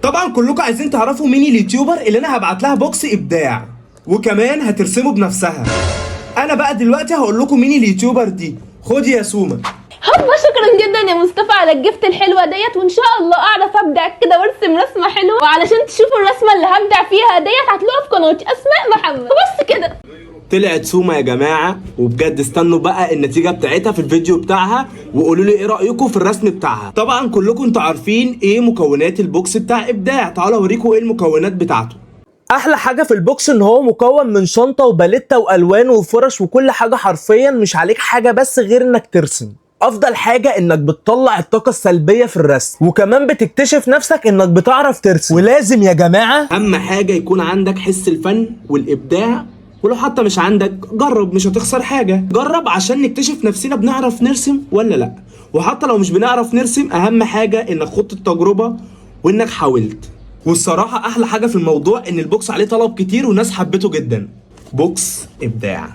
طبعا كلكم عايزين تعرفوا مين اليوتيوبر اللي انا هبعت لها بوكس ابداع وكمان هترسمه بنفسها. انا بقى دلوقتي هقول لكم مين اليوتيوبر دي. خدي يا سوما. هوبا، شكرا جدا يا مصطفى على الجفت الحلوه ديت، وان شاء الله اعرف ابدع كده وارسم رسمه حلوه. وعلشان تشوفوا الرسمه اللي هبدع فيها ديت هتلاقوها في قناتي اسماء محمد. وبس كده. طلعت سوما يا جماعه، وبجد استنوا بقى النتيجه بتاعتها في الفيديو بتاعها وقولوا لي ايه رايكم في الرسم بتاعها. طبعا كلكم انتوا عارفين ايه مكونات البوكس بتاع ابداع، تعالوا اوريكم ايه المكونات بتاعته. احلى حاجه في البوكس ان هو مكون من شنطه وباليته والوان وفرش وكل حاجه، حرفيا مش عليك حاجه بس غير انك ترسم. افضل حاجه انك بتطلع الطاقه السلبيه في الرسم، وكمان بتكتشف نفسك انك بتعرف ترسم. ولازم يا جماعه اهم حاجه يكون عندك حس الفن والابداع، ولو حتى مش عندك جرب، مش هتخسر حاجه. جرب عشان نكتشف نفسنا بنعرف نرسم ولا لا. وحتى لو مش بنعرف نرسم اهم حاجه انك خدت التجربه وانك حاولت. والصراحه احلى حاجه في الموضوع ان البوكس عليه طلب كتير وناس حبته جدا. بوكس ابداع.